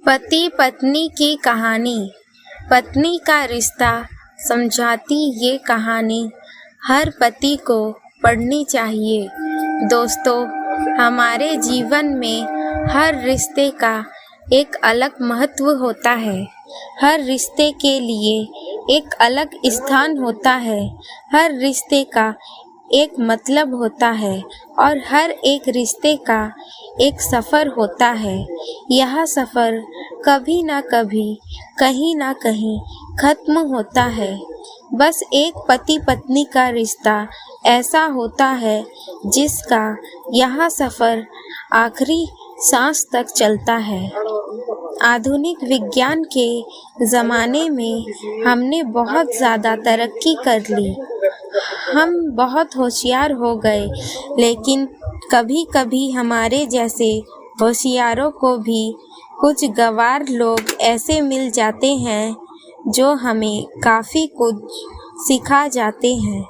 पति पत्नी की कहानी। पत्नी का रिश्ता समझाती ये कहानी हर पति को पढ़नी चाहिए। दोस्तों, हमारे जीवन में हर रिश्ते का एक अलग महत्व होता है। हर रिश्ते के लिए एक अलग स्थान होता है। हर रिश्ते का एक मतलब होता है और हर एक रिश्ते का एक सफ़र होता है। यह सफ़र कभी ना कभी, कहीं ना कहीं ख़त्म होता है। बस एक पति पत्नी का रिश्ता ऐसा होता है जिसका यह सफ़र आखिरी सांस तक चलता है। आधुनिक विज्ञान के ज़माने में हमने बहुत ज़्यादा तरक्की कर ली। हम बहुत होशियार हो गए, लेकिन कभी कभी हमारे जैसे होशियारों को भी कुछ गंवार लोग ऐसे मिल जाते हैं जो हमें काफ़ी कुछ सिखा जाते हैं।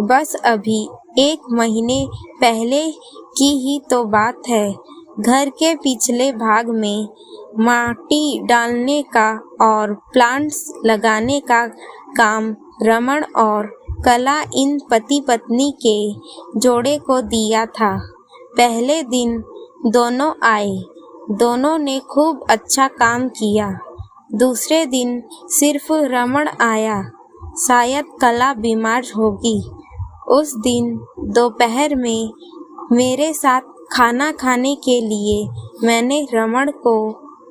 बस अभी 1 महीने पहले की ही तो बात है। घर के पिछले भाग में माटी डालने का और प्लांट्स लगाने का काम रमन और कला इन पति पत्नी के जोड़े को दिया था। पहले दिन दोनों आए। दोनों ने खूब अच्छा काम किया। दूसरे दिन सिर्फ रमन आया। शायद कला बीमार होगी। उस दिन दोपहर में मेरे साथ खाना खाने के लिए मैंने रमन को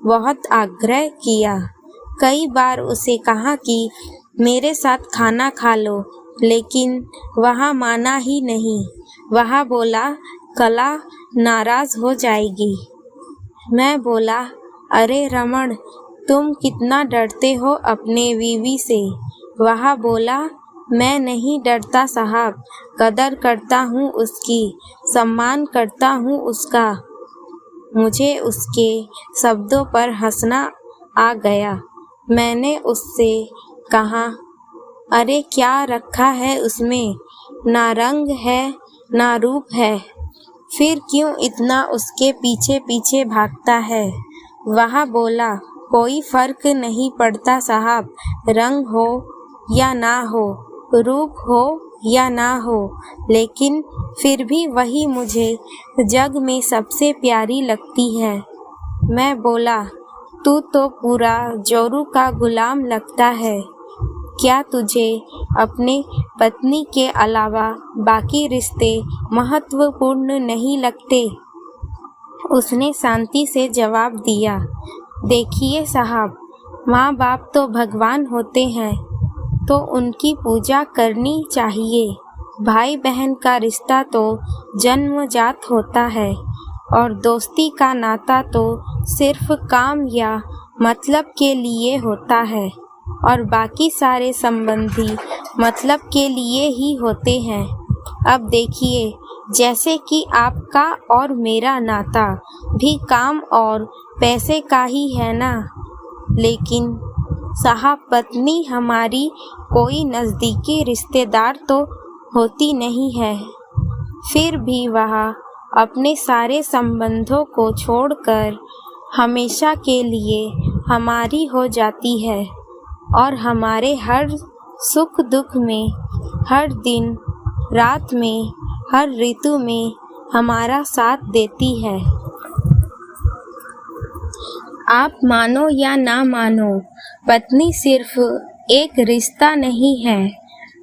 बहुत आग्रह किया। कई बार उसे कहा कि मेरे साथ खाना खा लो, लेकिन वह माना ही नहीं। वह बोला, कला नाराज़ हो जाएगी। मैं बोला, अरे रमन, तुम कितना डरते हो अपने बीवी से। वह बोला, मैं नहीं डरता साहब, कदर करता हूँ उसकी, सम्मान करता हूँ उसका। मुझे उसके शब्दों पर हंसना आ गया। मैंने उससे कहा, अरे क्या रखा है उसमें, ना रंग है ना रूप है, फिर क्यों इतना उसके पीछे पीछे भागता है। वह बोला, कोई फ़र्क नहीं पड़ता साहब, रंग हो या ना हो, रूप हो या ना हो, लेकिन फिर भी वही मुझे जग में सबसे प्यारी लगती है। मैं बोला, तू तो पूरा जोरू का गुलाम लगता है। क्या तुझे अपने पत्नी के अलावा बाकी रिश्ते महत्वपूर्ण नहीं लगते? उसने शांति से जवाब दिया, देखिए साहब, माँ बाप तो भगवान होते हैं, तो उनकी पूजा करनी चाहिए। भाई बहन का रिश्ता तो जन्मजात होता है और दोस्ती का नाता तो सिर्फ काम या मतलब के लिए होता है और बाकी सारे संबंधी मतलब के लिए ही होते हैं। अब देखिए, जैसे कि आपका और मेरा नाता भी काम और पैसे का ही है ना, लेकिन साहब पत्नी हमारी कोई नज़दीकी रिश्तेदार तो होती नहीं है। फिर भी वह अपने सारे संबंधों को छोड़कर हमेशा के लिए हमारी हो जाती है और हमारे हर सुख दुख में, हर दिन रात में, हर ऋतु में हमारा साथ देती है। आप मानो या ना मानो, पत्नी सिर्फ एक रिश्ता नहीं है,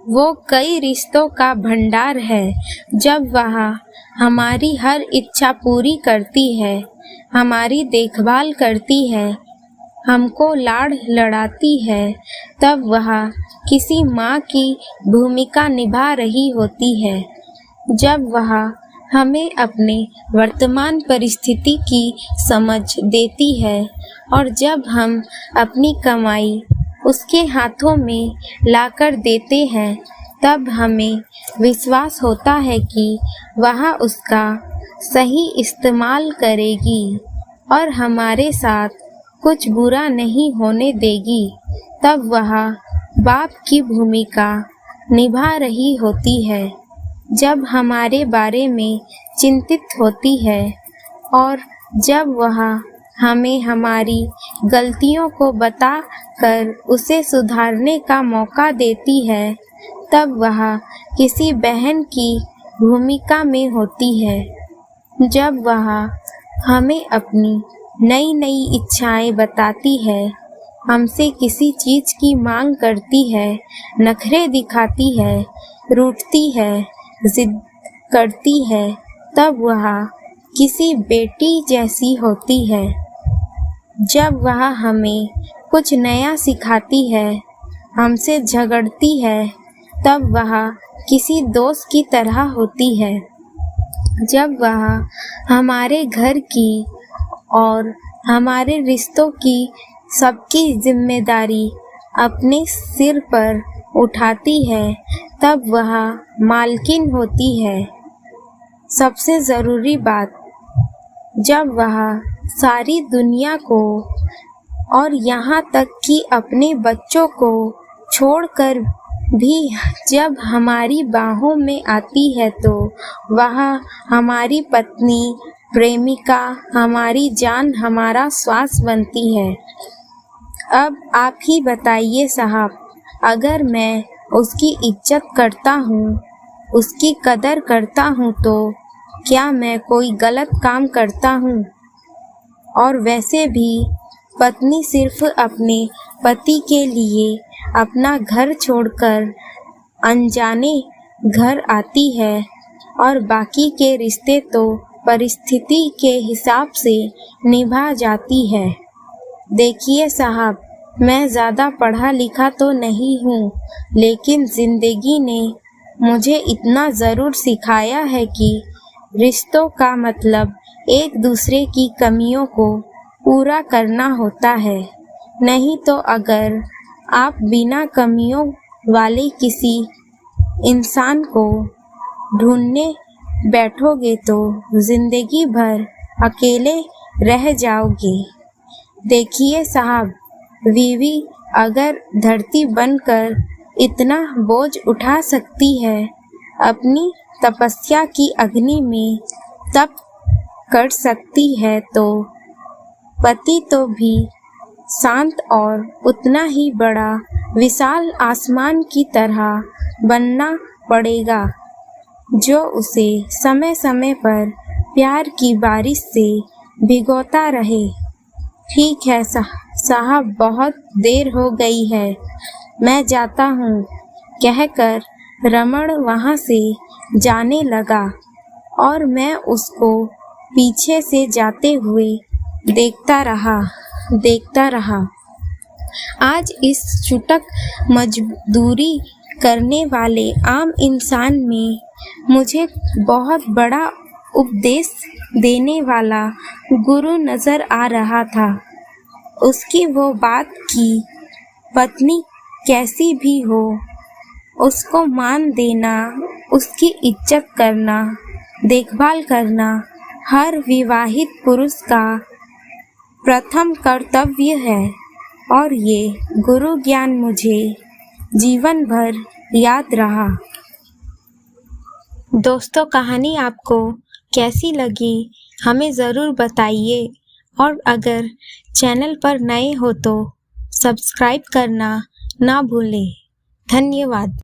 वो कई रिश्तों का भंडार है। जब वह हमारी हर इच्छा पूरी करती है, हमारी देखभाल करती है, हमको लाड़ लड़ाती है, तब वह किसी माँ की भूमिका निभा रही होती है। जब वह हमें अपने वर्तमान परिस्थिति की समझ देती है और जब हम अपनी कमाई उसके हाथों में लाकर देते हैं, तब हमें विश्वास होता है कि वह उसका सही इस्तेमाल करेगी और हमारे साथ कुछ बुरा नहीं होने देगी। तब वह बाप की भूमिका निभा रही होती है, जब हमारे बारे में चिंतित होती है और जब वह हमें हमारी गलतियों को बता कर उसे सुधारने का मौका देती है, तब वह किसी बहन की भूमिका में होती है। जब वह हमें अपनी नई नई इच्छाएं बताती है, हमसे किसी चीज़ की मांग करती है, नखरे दिखाती है, रूठती है, जिद करती है, तब वह किसी बेटी जैसी होती है। जब वह हमें कुछ नया सिखाती है, हमसे झगड़ती है, तब वह किसी दोस्त की तरह होती है। जब वह हमारे घर की और हमारे रिश्तों की सबकी जिम्मेदारी अपने सिर पर उठाती है, तब वह मालकिन होती है। सबसे ज़रूरी बात, जब वह सारी दुनिया को और यहाँ तक कि अपने बच्चों को छोड़कर भी जब हमारी बाहों में आती है, तो वह हमारी पत्नी, प्रेमिका, हमारी जान, हमारा श्वास बनती है। अब आप ही बताइए साहब, अगर मैं उसकी इज्जत करता हूँ, उसकी कदर करता हूँ, तो क्या मैं कोई गलत काम करता हूँ? और वैसे भी पत्नी सिर्फ अपने पति के लिए अपना घर छोड़कर अनजाने घर आती है और बाकी के रिश्ते तो परिस्थिति के हिसाब से निभा जाती है। देखिए साहब, मैं ज़्यादा पढ़ा लिखा तो नहीं हूँ, लेकिन ज़िंदगी ने मुझे इतना ज़रूर सिखाया है कि रिश्तों का मतलब एक दूसरे की कमियों को पूरा करना होता है। नहीं तो अगर आप बिना कमियों वाले किसी इंसान को ढूंढने बैठोगे तो ज़िंदगी भर अकेले रह जाओगे। देखिए साहब, बीवी अगर धरती बनकर इतना बोझ उठा सकती है, अपनी तपस्या की अग्नि में तप कर सकती है, तो पति तो भी शांत और उतना ही बड़ा विशाल आसमान की तरह बनना पड़ेगा, जो उसे समय समय पर प्यार की बारिश से भिगोता रहे। ठीक है साहब, बहुत देर हो गई है, मैं जाता हूँ, कहकर रमण वहाँ से जाने लगा और मैं उसको पीछे से जाते हुए देखता रहा। आज इस चुटक मजदूरी करने वाले आम इंसान में मुझे बहुत बड़ा उपदेश देने वाला गुरु नज़र आ रहा था। उसकी वो बात कि पत्नी कैसी भी हो, उसको मान देना, उसकी इज्जत करना, देखभाल करना हर विवाहित पुरुष का प्रथम कर्तव्य है, और ये गुरु ज्ञान मुझे जीवन भर याद रहा। दोस्तों, कहानी आपको कैसी लगी हमें ज़रूर बताइए, और अगर चैनल पर नए हो तो सब्सक्राइब करना ना भूलें। धन्यवाद।